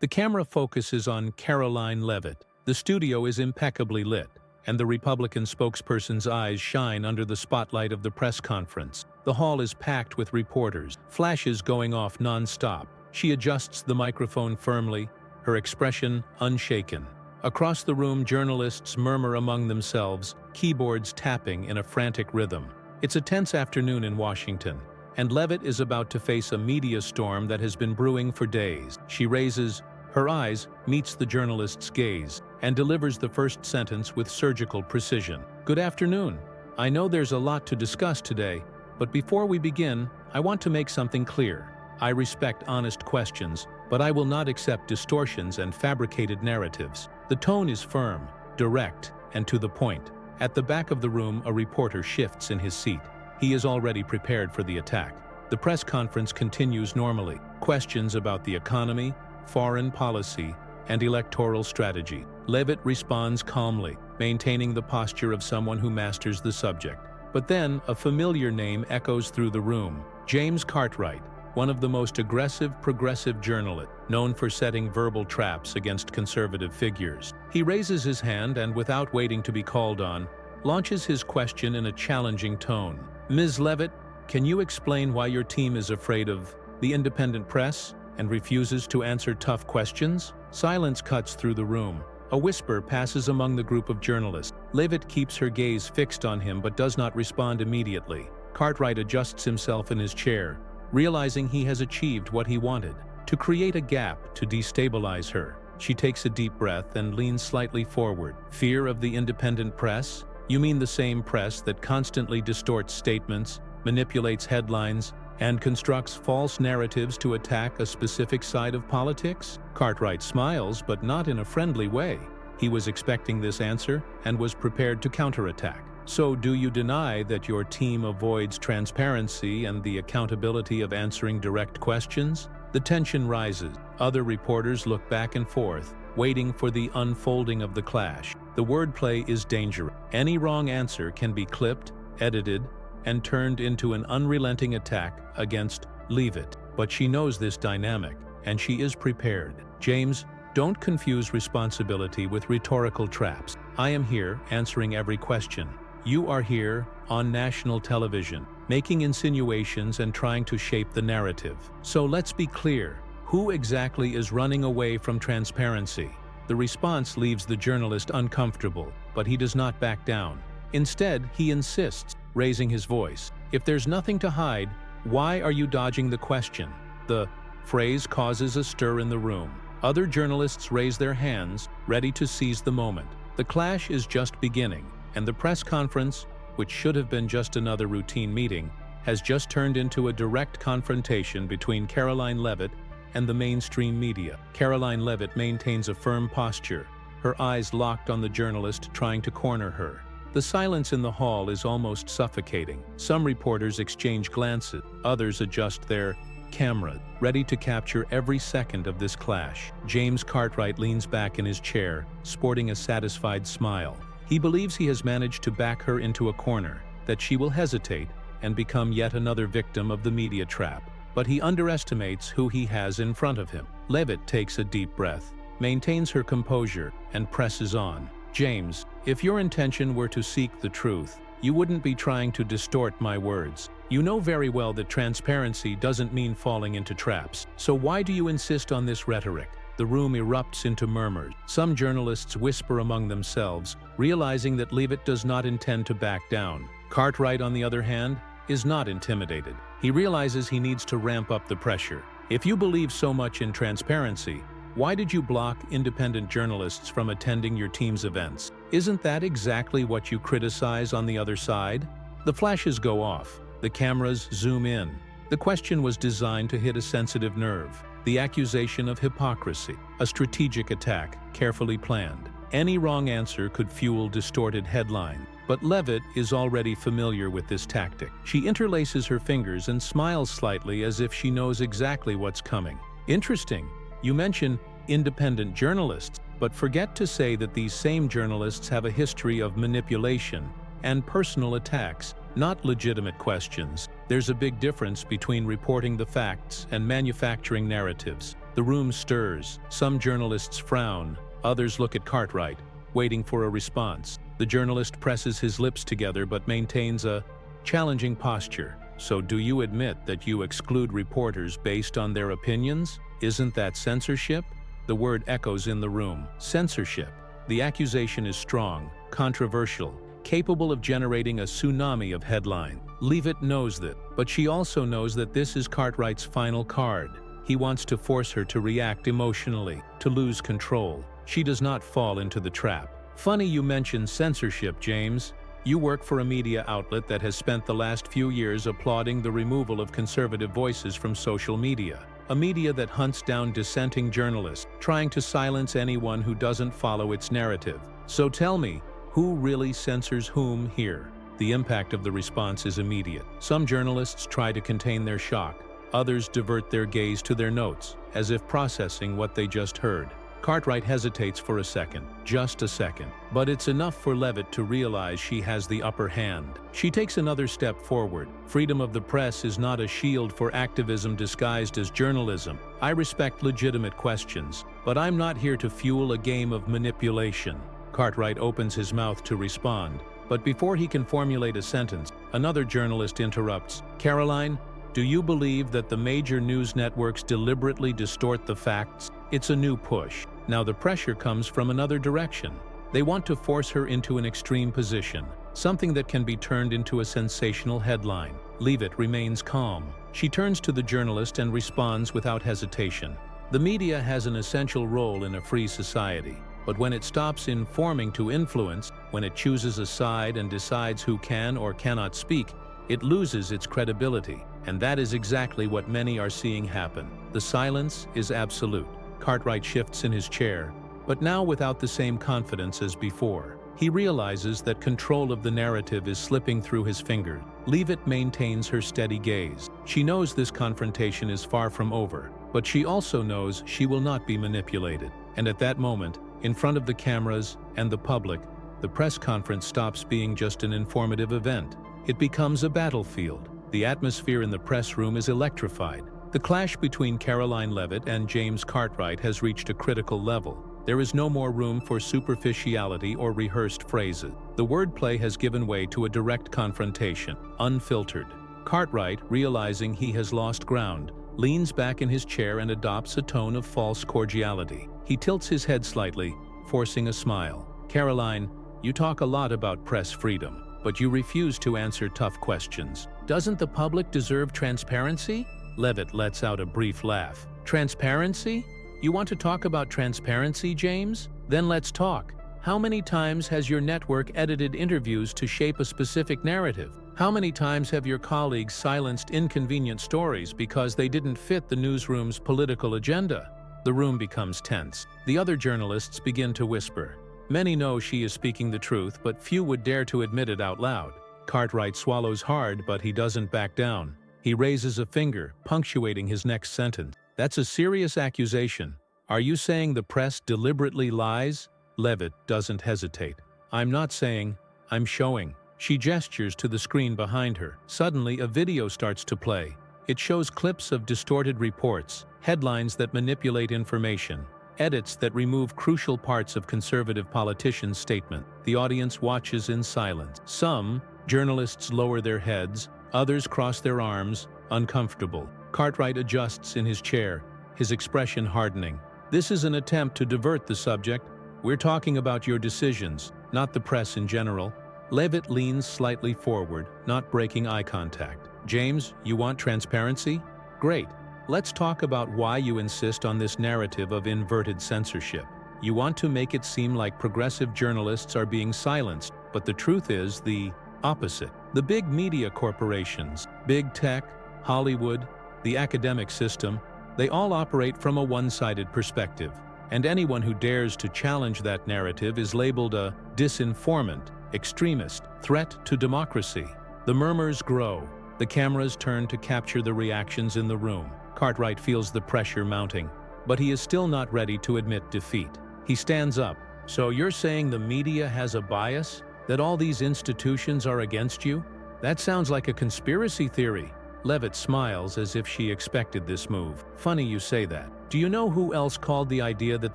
The camera focuses on Caroline Leavitt. The studio is impeccably lit, and the Republican spokesperson's eyes shine under the spotlight of the press conference. The hall is packed with reporters, flashes going off non-stop. She adjusts the microphone firmly, her expression unshaken. Across the room, journalists murmur among themselves, keyboards tapping in a frantic rhythm. It's a tense afternoon in Washington, and Leavitt is about to face a media storm that has been brewing for days. She raises her eyes, meets the journalist's gaze, and delivers the first sentence with surgical precision. "Good afternoon. I know there's a lot to discuss today, but before we begin, I want to make something clear. I respect honest questions, but I will not accept distortions and fabricated narratives." The tone is firm, direct, and to the point. At the back of the room, a reporter shifts in his seat. He is already prepared for the attack. The press conference continues normally. Questions about the economy, foreign policy, and electoral strategy. Leavitt responds calmly, maintaining the posture of someone who masters the subject. But then, a familiar name echoes through the room. James Cartwright, one of the most aggressive progressive journalists, known for setting verbal traps against conservative figures. He raises his hand and, without waiting to be called on, launches his question in a challenging tone. "Ms. Leavitt, can you explain why your team is afraid of the independent press and refuses to answer tough questions?" Silence cuts through the room. A whisper passes among the group of journalists. Leavitt keeps her gaze fixed on him but does not respond immediately. Cartwright adjusts himself in his chair, realizing he has achieved what he wanted, to create a gap to destabilize her. She takes a deep breath and leans slightly forward. "Fear of the independent press? You mean the same press that constantly distorts statements, manipulates headlines, and constructs false narratives to attack a specific side of politics?" Cartwright smiles, but not in a friendly way. He was expecting this answer and was prepared to counterattack. "So do you deny that your team avoids transparency and the accountability of answering direct questions?" The tension rises. Other reporters look back and forth, waiting for the unfolding of the clash. The wordplay is dangerous. Any wrong answer can be clipped, edited, and turned into an unrelenting attack against Leavitt. But she knows this dynamic, and she is prepared. "James, don't confuse responsibility with rhetorical traps. I am here answering every question. You are here, on national television, making insinuations and trying to shape the narrative. So let's be clear, who exactly is running away from transparency?" The response leaves the journalist uncomfortable, but he does not back down. Instead, he insists, raising his voice. "If there's nothing to hide, why are you dodging the question?" The phrase causes a stir in the room. Other journalists raise their hands, ready to seize the moment. The clash is just beginning, and the press conference, which should have been just another routine meeting, has just turned into a direct confrontation between Caroline Leavitt and the mainstream media. Caroline Leavitt maintains a firm posture, her eyes locked on the journalist trying to corner her. The silence in the hall is almost suffocating. Some reporters exchange glances, others adjust their cameras, ready to capture every second of this clash. James Cartwright leans back in his chair, sporting a satisfied smile. He believes he has managed to back her into a corner, that she will hesitate and become yet another victim of the media trap. But he underestimates who he has in front of him. Leavitt takes a deep breath, maintains her composure, and presses on. "James, if your intention were to seek the truth, you wouldn't be trying to distort my words. You know very well that transparency doesn't mean falling into traps. So why do you insist on this rhetoric?" The room erupts into murmurs. Some journalists whisper among themselves, realizing that Leavitt does not intend to back down. Cartwright, on the other hand, is not intimidated. He realizes he needs to ramp up the pressure. "If you believe so much in transparency, why did you block independent journalists from attending your team's events? Isn't that exactly what you criticize on the other side?" The flashes go off. The cameras zoom in. The question was designed to hit a sensitive nerve. The accusation of hypocrisy, a strategic attack, carefully planned. Any wrong answer could fuel distorted headlines. But Leavitt is already familiar with this tactic. She interlaces her fingers and smiles slightly as if she knows exactly what's coming. "Interesting. You mention independent journalists, but forget to say that these same journalists have a history of manipulation and personal attacks, not legitimate questions. There's a big difference between reporting the facts and manufacturing narratives." The room stirs. Some journalists frown. Others look at Cartwright, waiting for a response. The journalist presses his lips together but maintains a challenging posture. So do you admit that you exclude reporters based on their opinions? Isn't that censorship? The word echoes in the room. Censorship. The accusation is strong, controversial, capable of generating a tsunami of headlines. Leavitt knows that, but she also knows that this is Cartwright's final card. He wants to force her to react emotionally, to lose control. She does not fall into the trap. Funny you mention censorship, James. You work for a media outlet that has spent the last few years applauding the removal of conservative voices from social media. A media that hunts down dissenting journalists, trying to silence anyone who doesn't follow its narrative. So tell me, who really censors whom here? The impact of the response is immediate. Some journalists try to contain their shock. Others divert their gaze to their notes, as if processing what they just heard. Cartwright hesitates for a second, just a second. But it's enough for Leavitt to realize she has the upper hand. She takes another step forward. Freedom of the press is not a shield for activism disguised as journalism. I respect legitimate questions, but I'm not here to fuel a game of manipulation. Cartwright opens his mouth to respond, but before he can formulate a sentence, another journalist interrupts. Caroline, do you believe that the major news networks deliberately distort the facts? It's a new push. Now the pressure comes from another direction. They want to force her into an extreme position, something that can be turned into a sensational headline. Leavitt remains calm. She turns to the journalist and responds without hesitation. The media has an essential role in a free society. But when it stops informing to influence, when it chooses a side and decides who can or cannot speak, it loses its credibility. And that is exactly what many are seeing happen. The silence is absolute. Cartwright shifts in his chair, but now without the same confidence as before. He realizes that control of the narrative is slipping through his fingers. Leavitt maintains her steady gaze. She knows this confrontation is far from over, but she also knows she will not be manipulated. And at that moment, in front of the cameras and the public, the press conference stops being just an informative event. It becomes a battlefield. The atmosphere in the press room is electrified. The clash between Caroline Leavitt and James Cartwright has reached a critical level. There is no more room for superficiality or rehearsed phrases. The wordplay has given way to a direct confrontation, unfiltered. Cartwright, realizing he has lost ground, leans back in his chair and adopts a tone of false cordiality. He tilts his head slightly, forcing a smile. Caroline, you talk a lot about press freedom, but you refuse to answer tough questions. Doesn't the public deserve transparency? Leavitt lets out a brief laugh. Transparency? You want to talk about transparency, James? Then let's talk. How many times has your network edited interviews to shape a specific narrative? How many times have your colleagues silenced inconvenient stories because they didn't fit the newsroom's political agenda? The room becomes tense. The other journalists begin to whisper. Many know she is speaking the truth, but few would dare to admit it out loud. Cartwright swallows hard, but he doesn't back down. He raises a finger, punctuating his next sentence. That's a serious accusation. Are you saying the press deliberately lies? Leavitt doesn't hesitate. I'm not saying, I'm showing. She gestures to the screen behind her. Suddenly, a video starts to play. It shows clips of distorted reports, headlines that manipulate information, edits that remove crucial parts of conservative politicians' statement. The audience watches in silence. Some journalists lower their heads, others cross their arms, uncomfortable. Cartwright adjusts in his chair, his expression hardening. This is an attempt to divert the subject. We're talking about your decisions, not the press in general. Leavitt leans slightly forward, not breaking eye contact. James, you want transparency? Great. Let's talk about why you insist on this narrative of inverted censorship. You want to make it seem like progressive journalists are being silenced, but the truth is the opposite. The big media corporations, big tech, Hollywood, the academic system, they all operate from a one-sided perspective. And anyone who dares to challenge that narrative is labeled a disinformant, extremist, threat to democracy. The murmurs grow. The cameras turn to capture the reactions in the room. Cartwright feels the pressure mounting, but he is still not ready to admit defeat. He stands up. So you're saying the media has a bias? That all these institutions are against you? That sounds like a conspiracy theory. Leavitt smiles as if she expected this move. Funny you say that. Do you know who else called the idea that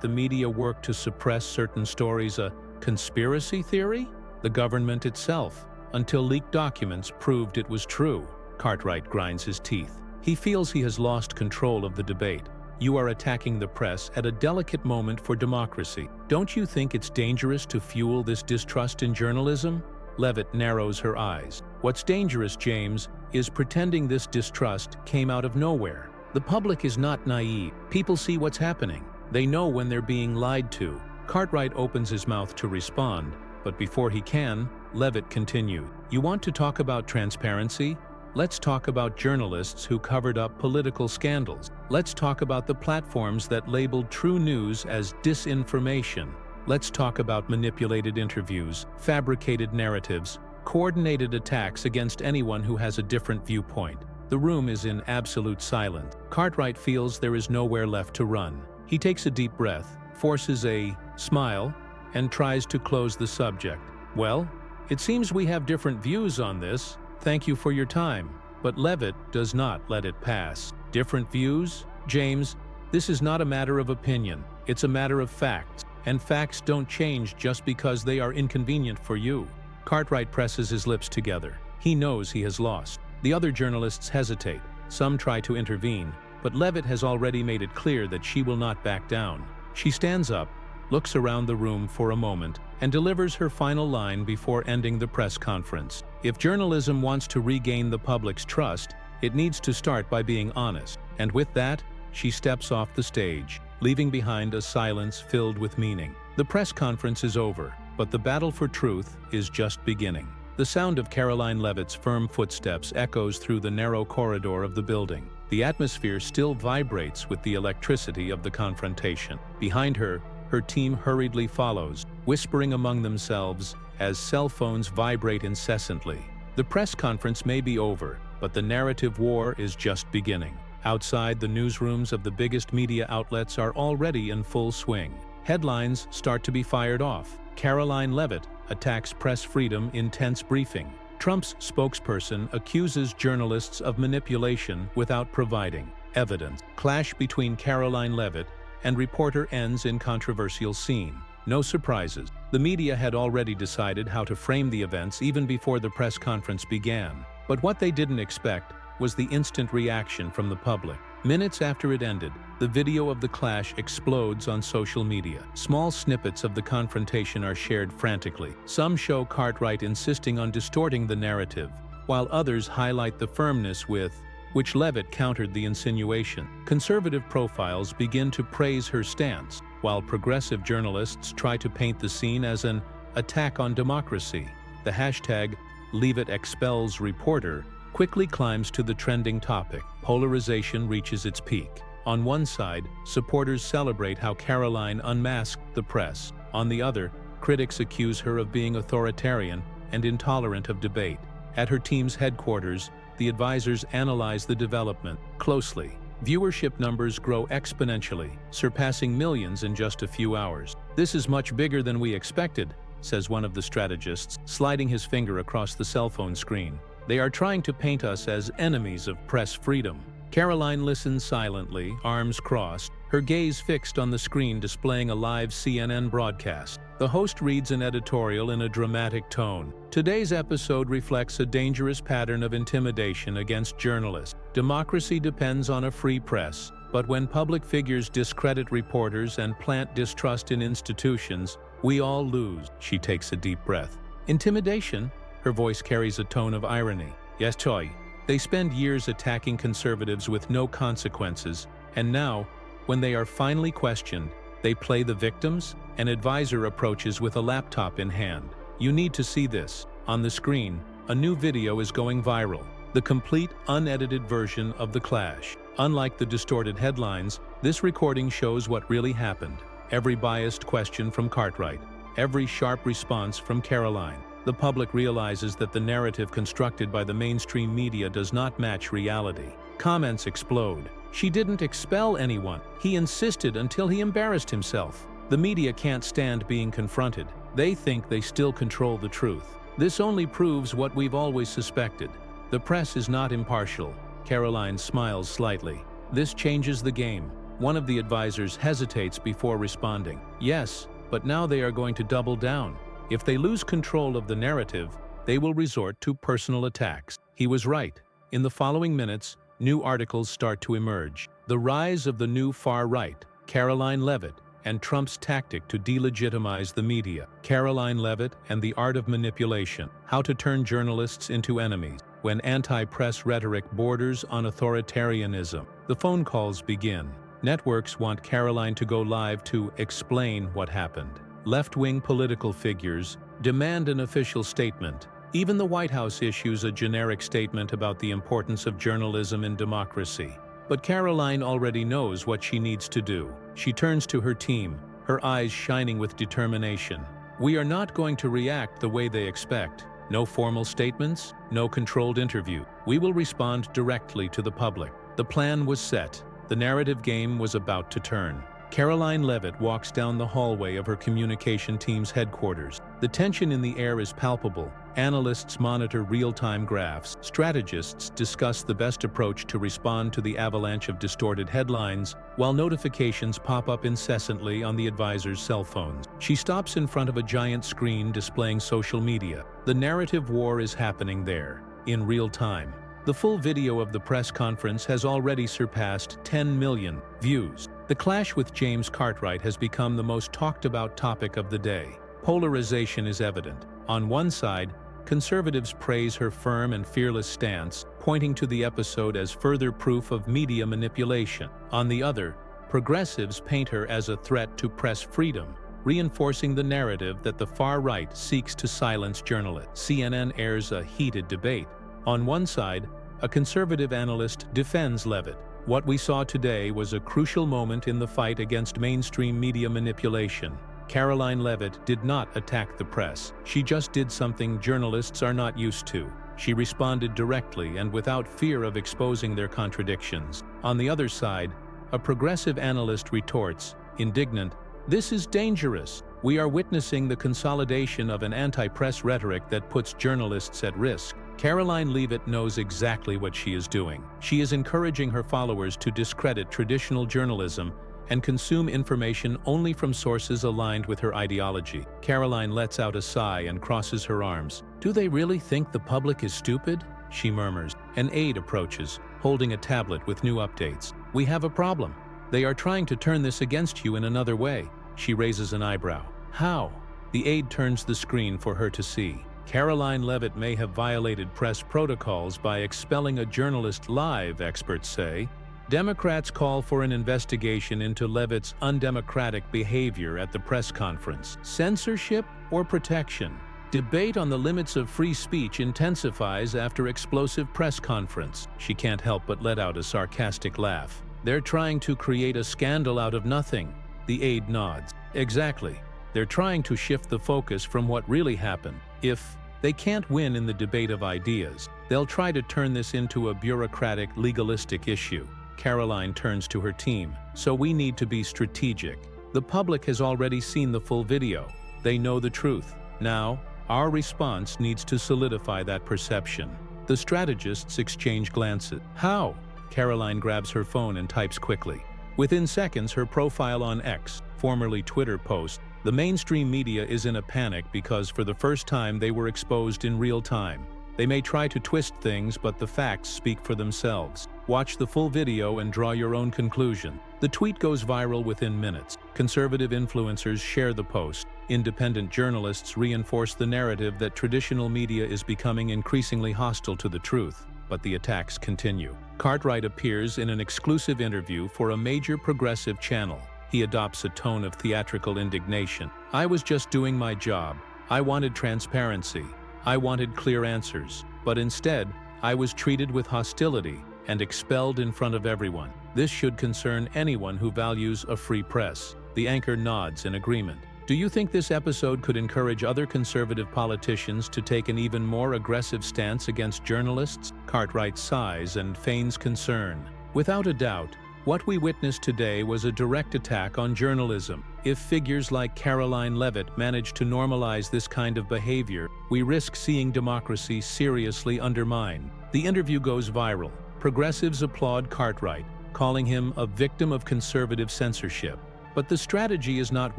the media worked to suppress certain stories a conspiracy theory? The government itself, until leaked documents proved it was true. Cartwright grinds his teeth. He feels he has lost control of the debate. You are attacking the press at a delicate moment for democracy. Don't you think it's dangerous to fuel this distrust in journalism? Leavitt narrows her eyes. What's dangerous, James, is pretending this distrust came out of nowhere. The public is not naive. People see what's happening. They know when they're being lied to. Cartwright opens his mouth to respond, but before he can, Leavitt continued. You want to talk about transparency? Let's talk about journalists who covered up political scandals. Let's talk about the platforms that labeled true news as disinformation. Let's talk about manipulated interviews, fabricated narratives, coordinated attacks against anyone who has a different viewpoint. The room is in absolute silence. Cartwright feels there is nowhere left to run. He takes a deep breath, forces a smile, and tries to close the subject. Well, it seems we have different views on this. Thank you for your time. But Leavitt does not let it pass. Different views? James, this is not a matter of opinion. It's a matter of facts. And facts don't change just because they are inconvenient for you. Cartwright presses his lips together. He knows he has lost. The other journalists hesitate. Some try to intervene, but Leavitt has already made it clear that she will not back down. She stands up, looks around the room for a moment, and delivers her final line before ending the press conference. If journalism wants to regain the public's trust, it needs to start by being honest. And with that, she steps off the stage, leaving behind a silence filled with meaning. The press conference is over, but the battle for truth is just beginning. The sound of Caroline Leavitt's firm footsteps echoes through the narrow corridor of the building. The atmosphere still vibrates with the electricity of the confrontation. Behind her, her team hurriedly follows, whispering among themselves as cell phones vibrate incessantly. The press conference may be over, but the narrative war is just beginning. Outside, the newsrooms of the biggest media outlets are already in full swing. Headlines start to be fired off. Caroline Leavitt attacks press freedom in tense briefing. Trump's spokesperson accuses journalists of manipulation without providing evidence. Clash between Caroline Leavitt and reporter ends in controversial scene. No surprises. The media had already decided how to frame the events even before the press conference began. But what they didn't expect was the instant reaction from the public. Minutes after it ended, the video of the clash explodes on social media. Small snippets of the confrontation are shared frantically. Some show Cartwright insisting on distorting the narrative, while others highlight the firmness with which Leavitt countered the insinuation. Conservative profiles begin to praise her stance, while progressive journalists try to paint the scene as an attack on democracy. The hashtag #LeavittExpelsReporter quickly climbs to the trending topic. Polarization reaches its peak. On one side, supporters celebrate how Caroline unmasked the press. On the other, critics accuse her of being authoritarian and intolerant of debate. At her team's headquarters, the advisors analyze the development closely. Viewership numbers grow exponentially, surpassing millions in just a few hours. "This is much bigger than we expected," says one of the strategists, sliding his finger across the cell phone screen. "They are trying to paint us as enemies of press freedom." Caroline listens silently, arms crossed, her gaze fixed on the screen displaying a live CNN broadcast. The host reads an editorial in a dramatic tone. Today's episode reflects a dangerous pattern of intimidation against journalists. Democracy depends on a free press, but when public figures discredit reporters and plant distrust in institutions, we all lose. She takes a deep breath. Intimidation? Her voice carries a tone of irony. Yes, Choi. They spend years attacking conservatives with no consequences, and now, when they are finally questioned, they play the victims? An advisor approaches with a laptop in hand. "You need to see this." On the screen, a new video is going viral. The complete, unedited version of the clash. Unlike the distorted headlines, this recording shows what really happened. Every biased question from Cartwright. Every sharp response from Caroline. The public realizes that the narrative constructed by the mainstream media does not match reality. Comments explode. "She didn't expel anyone. He insisted until he embarrassed himself." The media can't stand being confronted. They think they still control the truth. This only proves what we've always suspected. The press is not impartial. Caroline smiles slightly. This changes the game. One of the advisors hesitates before responding. Yes, but now they are going to double down. If they lose control of the narrative, they will resort to personal attacks. He was right. In the following minutes, new articles start to emerge. The rise of the new far right, Caroline Leavitt, and Trump's tactic to delegitimize the media. Caroline Leavitt and the art of manipulation. How to turn journalists into enemies when anti-press rhetoric borders on authoritarianism. The phone calls begin. Networks want Caroline to go live to explain what happened. Left-wing political figures demand an official statement. Even the White House issues a generic statement about the importance of journalism in democracy. But Caroline already knows what she needs to do. She turns to her team, her eyes shining with determination. We are not going to react the way they expect. No formal statements, no controlled interview. We will respond directly to the public. The plan was set. The narrative game was about to turn. Caroline Leavitt walks down the hallway of her communication team's headquarters. The tension in the air is palpable. Analysts monitor real-time graphs. Strategists discuss the best approach to respond to the avalanche of distorted headlines, while notifications pop up incessantly on the advisor's cell phones. She stops in front of a giant screen displaying social media. The narrative war is happening there, in real time. The full video of the press conference has already surpassed 10 million views. The clash with James Cartwright has become the most talked about topic of the day. Polarization is evident. On one side, conservatives praise her firm and fearless stance, pointing to the episode as further proof of media manipulation. On the other, progressives paint her as a threat to press freedom, reinforcing the narrative that the far right seeks to silence journalists. CNN airs a heated debate. On one side, a conservative analyst defends Leavitt. What we saw today was a crucial moment in the fight against mainstream media manipulation. Caroline Leavitt did not attack the press. She just did something journalists are not used to. She responded directly and without fear of exposing their contradictions. On the other side, a progressive analyst retorts, indignant, "This is dangerous. We are witnessing the consolidation of an anti-press rhetoric that puts journalists at risk." Caroline Leavitt knows exactly what she is doing. She is encouraging her followers to discredit traditional journalism and consume information only from sources aligned with her ideology. Caroline lets out a sigh and crosses her arms. "Do they really think the public is stupid?" she murmurs. An aide approaches, holding a tablet with new updates. "We have a problem. They are trying to turn this against you in another way." She raises an eyebrow. "How?" The aide turns the screen for her to see. Caroline Leavitt may have violated press protocols by expelling a journalist live, experts say. Democrats call for an investigation into Leavitt's undemocratic behavior at the press conference. Censorship or protection? Debate on the limits of free speech intensifies after explosive press conference. She can't help but let out a sarcastic laugh. "They're trying to create a scandal out of nothing." The aide nods. "Exactly. They're trying to shift the focus from what really happened. If they can't win in the debate of ideas, they'll try to turn this into a bureaucratic, legalistic issue." Caroline turns to her team. "So we need to be strategic. The public has already seen the full video. They know the truth. Now, our response needs to solidify that perception." The strategists exchange glances. "How?" Caroline grabs her phone and types quickly. Within seconds, her profile on X, formerly Twitter, posts. The mainstream media is in a panic because for the first time they were exposed in real time. They may try to twist things, but the facts speak for themselves. Watch the full video and draw your own conclusion. The tweet goes viral within minutes. Conservative influencers share the post. Independent journalists reinforce the narrative that traditional media is becoming increasingly hostile to the truth. But the attacks continue. Cartwright appears in an exclusive interview for a major progressive channel. He adopts a tone of theatrical indignation. "I was just doing my job. I wanted transparency. I wanted clear answers. But instead, I was treated with hostility and expelled in front of everyone. This should concern anyone who values a free press." The anchor nods in agreement. "Do you think this episode could encourage other conservative politicians to take an even more aggressive stance against journalists?" Cartwright sighs and feigns concern. "Without a doubt, what we witnessed today was a direct attack on journalism. If figures like Caroline Leavitt manage to normalize this kind of behavior, we risk seeing democracy seriously undermined." The interview goes viral. Progressives applaud Cartwright, calling him a victim of conservative censorship. But the strategy is not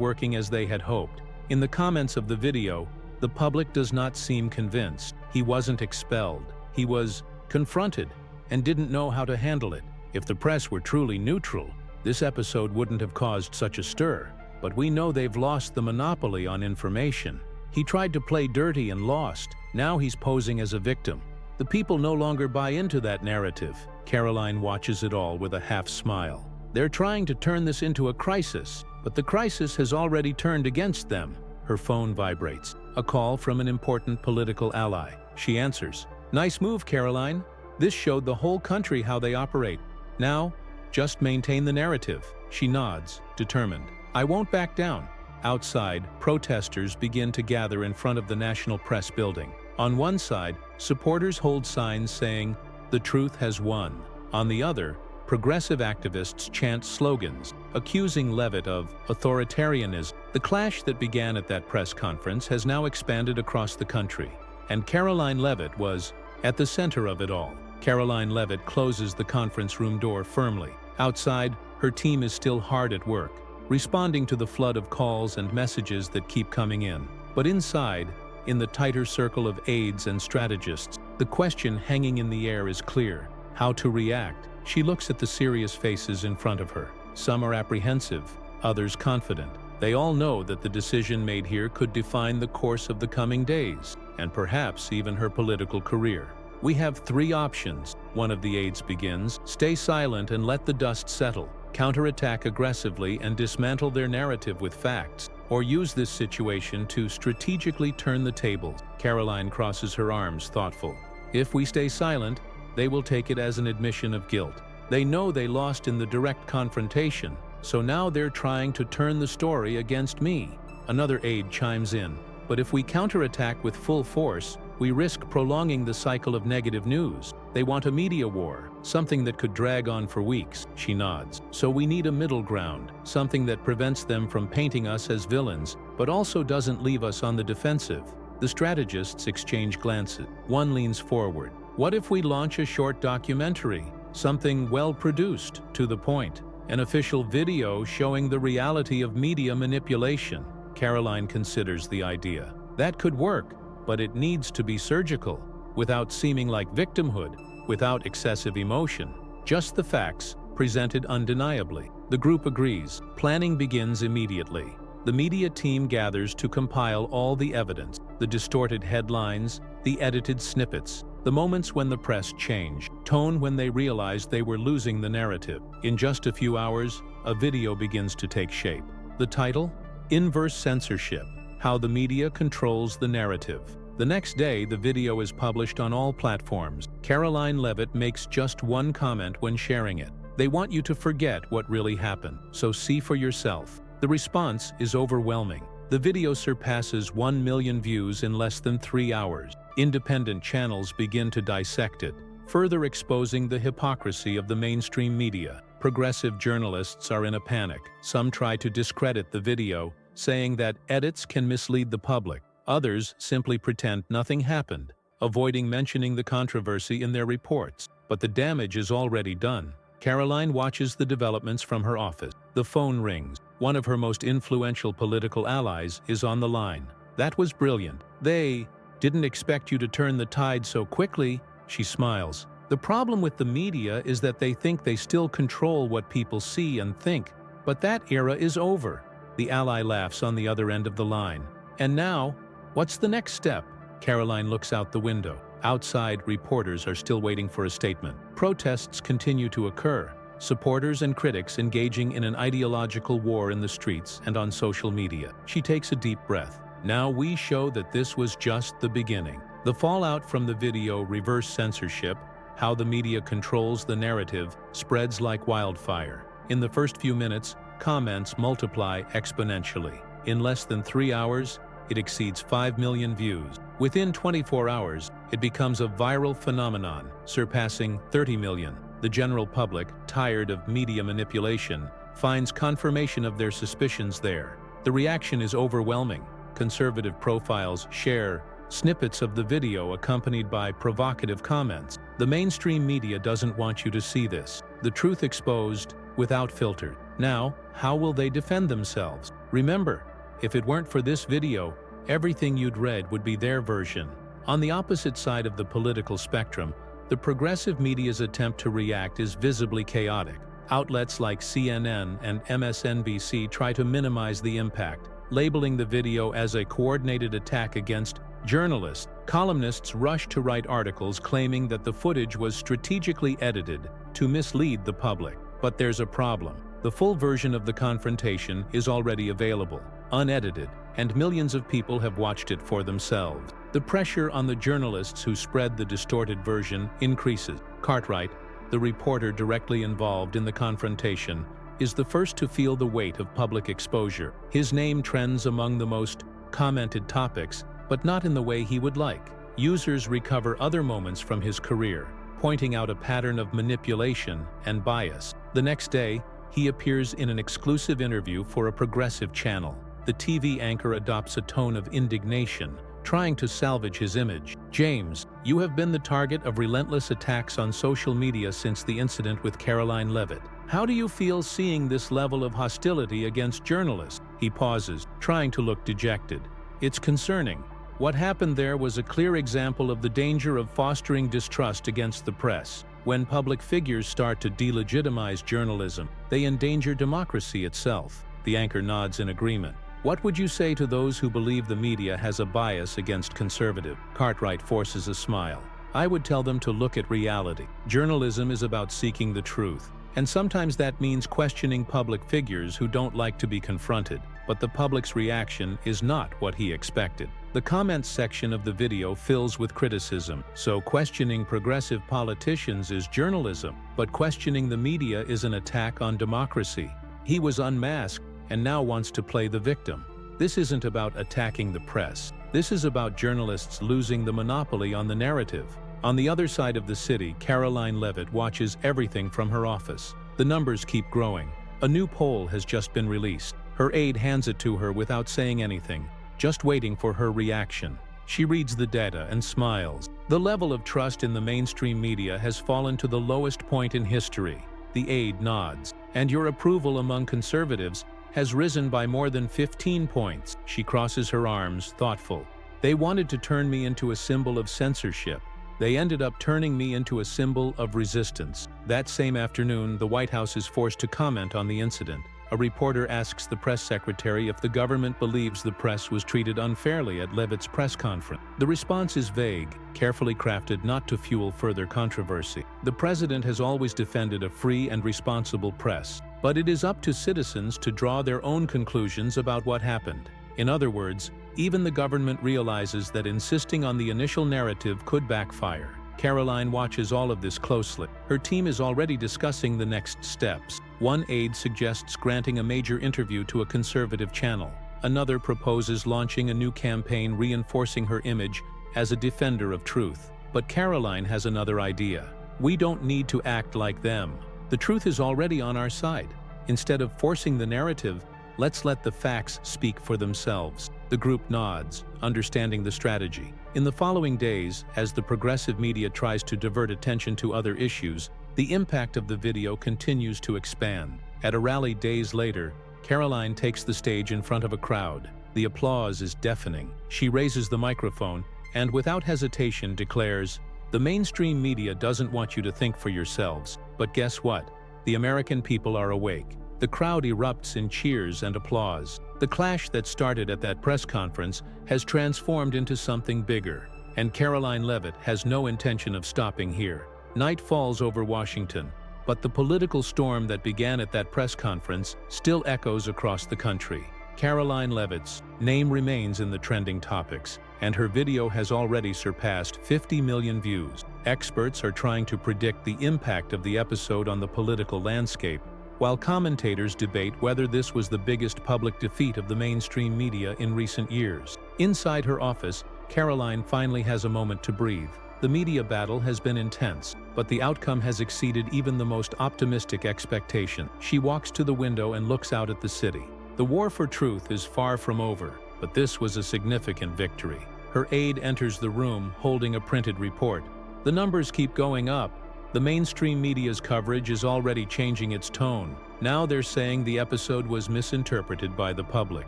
working as they had hoped. In the comments of the video, the public does not seem convinced. He wasn't expelled. He was confronted and didn't know how to handle it. If the press were truly neutral, this episode wouldn't have caused such a stir. But we know they've lost the monopoly on information. He tried to play dirty and lost. Now he's posing as a victim. The people no longer buy into that narrative. Caroline watches it all with a half smile. They're trying to turn this into a crisis, but the crisis has already turned against them. Her phone vibrates. A call from an important political ally. She answers. "Nice move, Caroline. This showed the whole country how they operate. Now, just maintain the narrative." She nods, determined. "I won't back down." Outside, protesters begin to gather in front of the National Press Building. On one side, supporters hold signs saying, "The truth has won." On the other, progressive activists chant slogans, accusing Leavitt of authoritarianism. The clash that began at that press conference has now expanded across the country, and Caroline Leavitt was at the center of it all. Caroline Leavitt closes the conference room door firmly. Outside, her team is still hard at work, responding to the flood of calls and messages that keep coming in. But inside, in the tighter circle of aides and strategists, the question hanging in the air is clear: how to react. She looks at the serious faces in front of her. Some are apprehensive, others confident. They all know that the decision made here could define the course of the coming days, and perhaps even her political career. "We have 3 options," one of the aides begins. "Stay silent and let the dust settle. Counterattack aggressively and dismantle their narrative with facts. Or use this situation to strategically turn the tables." Caroline crosses her arms, thoughtful. "If we stay silent, they will take it as an admission of guilt. They know they lost in the direct confrontation, so now they're trying to turn the story against me." Another aide chimes in. "But if we counterattack with full force, we risk prolonging the cycle of negative news. They want a media war, something that could drag on for weeks." She nods. "So we need a middle ground, something that prevents them from painting us as villains, but also doesn't leave us on the defensive." The strategists exchange glances. One leans forward. "What if we launch a short documentary? Something well-produced, to the point. An official video showing the reality of media manipulation." Caroline considers the idea. "That could work, but it needs to be surgical, without seeming like victimhood, without excessive emotion. Just the facts, presented undeniably." The group agrees. Planning begins immediately. The media team gathers to compile all the evidence, the distorted headlines, the edited snippets, the moments when the press changed tone when they realized they were losing the narrative. In just a few hours, a video begins to take shape. The title? Inverse Censorship: How the Media Controls the Narrative. The next day, the video is published on all platforms. Caroline Leavitt makes just one comment when sharing it. "They want you to forget what really happened, so see for yourself." The response is overwhelming. The video surpasses 1 million views in less than 3 hours. Independent channels begin to dissect it, further exposing the hypocrisy of the mainstream media. Progressive journalists are in a panic. Some try to discredit the video, saying that edits can mislead the public. Others simply pretend nothing happened, avoiding mentioning the controversy in their reports. But the damage is already done. Caroline watches the developments from her office. The phone rings. One of her most influential political allies is on the line. "That was brilliant. They didn't expect you to turn the tide so quickly." She smiles. "The problem with the media is that they think they still control what people see and think. But that era is over." The ally laughs on the other end of the line. "And now, what's the next step?" Caroline looks out the window. Outside, reporters are still waiting for a statement. Protests continue to occur, supporters and critics engaging in an ideological war in the streets and on social media. She takes a deep breath. Now we show that this was just the beginning. The fallout from the video Reverse Censorship: How the Media Controls the Narrative spreads like wildfire. In the first few minutes, comments multiply exponentially. In less than 3 hours, it exceeds 5 million views. Within 24 hours, it becomes a viral phenomenon, surpassing 30 million. The general public, tired of media manipulation, finds confirmation of their suspicions there. The reaction is overwhelming. Conservative profiles share snippets of the video accompanied by provocative comments. The mainstream media doesn't want you to see this. The truth exposed, without filter. Now, how will they defend themselves? Remember, if it weren't for this video, everything you'd read would be their version. On the opposite side of the political spectrum, the progressive media's attempt to react is visibly chaotic. Outlets like CNN and MSNBC try to minimize the impact, labeling the video as a coordinated attack against journalists. Columnists rush to write articles claiming that the footage was strategically edited to mislead the public. But there's a problem. The full version of the confrontation is already available, unedited, and millions of people have watched it for themselves. The pressure on the journalists who spread the distorted version increases. Cartwright, the reporter directly involved in the confrontation, is the first to feel the weight of public exposure. His name trends among the most commented topics, but not in the way he would like. Users recover other moments from his career, pointing out a pattern of manipulation and bias. The next day, he appears in an exclusive interview for a progressive channel. The TV anchor adopts a tone of indignation, trying to salvage his image. James, you have been the target of relentless attacks on social media since the incident with Caroline Leavitt. How do you feel seeing this level of hostility against journalists? He pauses, trying to look dejected. It's concerning. What happened there was a clear example of the danger of fostering distrust against the press. When public figures start to delegitimize journalism, they endanger democracy itself. The anchor nods in agreement. What would you say to those who believe the media has a bias against conservative? Cartwright forces a smile. I would tell them to look at reality. Journalism is about seeking the truth, and sometimes that means questioning public figures who don't like to be confronted. But the public's reaction is not what he expected. The comments section of the video fills with criticism. So questioning progressive politicians is journalism, but questioning the media is an attack on democracy. He was unmasked and now wants to play the victim. This isn't about attacking the press. This is about journalists losing the monopoly on the narrative. On the other side of the city, Caroline Leavitt watches everything from her office. The numbers keep growing. A new poll has just been released. Her aide hands it to her without saying anything, just waiting for her reaction. She reads the data and smiles. The level of trust in the mainstream media has fallen to the lowest point in history. The aide nods. And your approval among conservatives has risen by more than 15 points. She crosses her arms, thoughtful. They wanted to turn me into a symbol of censorship. They ended up turning me into a symbol of resistance. That same afternoon, the White House is forced to comment on the incident. A reporter asks the press secretary if the government believes the press was treated unfairly at Leavitt's press conference. The response is vague, carefully crafted not to fuel further controversy. The president has always defended a free and responsible press, but it is up to citizens to draw their own conclusions about what happened. In other words, even the government realizes that insisting on the initial narrative could backfire. Caroline watches all of this closely. Her team is already discussing the next steps. One aide suggests granting a major interview to a conservative channel. Another proposes launching a new campaign reinforcing her image as a defender of truth. But Caroline has another idea. We don't need to act like them. The truth is already on our side. Instead of forcing the narrative, let's let the facts speak for themselves. The group nods, understanding the strategy. In the following days, as the progressive media tries to divert attention to other issues, the impact of the video continues to expand. At a rally days later, Caroline takes the stage in front of a crowd. The applause is deafening. She raises the microphone and, without hesitation, declares, "The mainstream media doesn't want you to think for yourselves, but guess what? The American people are awake." The crowd erupts in cheers and applause. The clash that started at that press conference has transformed into something bigger, and Caroline Leavitt has no intention of stopping here. Night falls over Washington, but the political storm that began at that press conference still echoes across the country. Caroline Leavitt's name remains in the trending topics, and her video has already surpassed 50 million views. Experts are trying to predict the impact of the episode on the political landscape, while commentators debate whether this was the biggest public defeat of the mainstream media in recent years. Inside her office, Caroline finally has a moment to breathe. The media battle has been intense, but the outcome has exceeded even the most optimistic expectation. She walks to the window and looks out at the city. The war for truth is far from over, but this was a significant victory. Her aide enters the room holding a printed report. The numbers keep going up. The mainstream media's coverage is already changing its tone. Now they're saying the episode was misinterpreted by the public.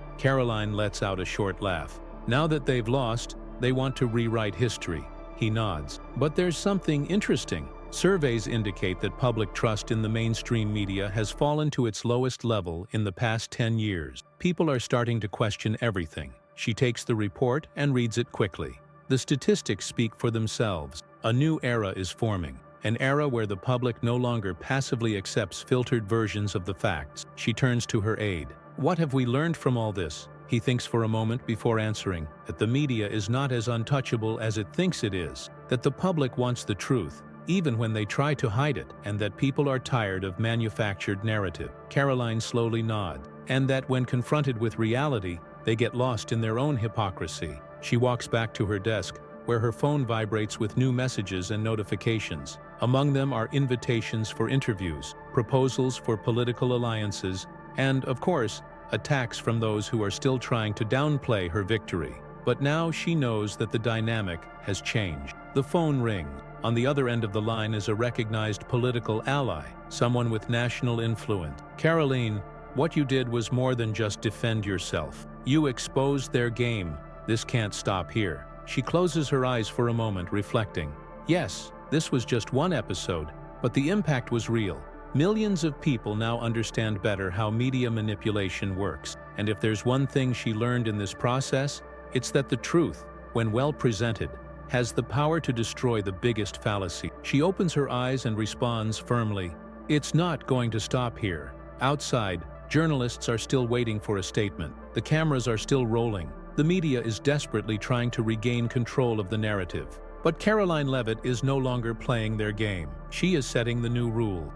Caroline lets out a short laugh. Now that they've lost, they want to rewrite history. He nods. But there's something interesting. Surveys indicate that public trust in the mainstream media has fallen to its lowest level in the past 10 years. People are starting to question everything. She takes the report and reads it quickly. The statistics speak for themselves. A new era is forming. An era where the public no longer passively accepts filtered versions of the facts. She turns to her aide. What have we learned from all this? He thinks for a moment before answering that the media is not as untouchable as it thinks it is, that the public wants the truth, even when they try to hide it, and that people are tired of manufactured narrative. Caroline slowly nods, and that when confronted with reality, they get lost in their own hypocrisy. She walks back to her desk, where her phone vibrates with new messages and notifications. Among them are invitations for interviews, proposals for political alliances, and, of course, attacks from those who are still trying to downplay her victory. But now she knows that the dynamic has changed. The phone rings. On the other end of the line is a recognized political ally, someone with national influence. Caroline, what you did was more than just defend yourself. You exposed their game. This can't stop here. She closes her eyes for a moment, reflecting. Yes, this was just one episode, but the impact was real. Millions of people now understand better how media manipulation works. And if there's one thing she learned in this process, it's that the truth, when well presented, has the power to destroy the biggest fallacy. She opens her eyes and responds firmly. It's not going to stop here. Outside, journalists are still waiting for a statement. The cameras are still rolling. The media is desperately trying to regain control of the narrative. But Caroline Leavitt is no longer playing their game. She is setting the new rule.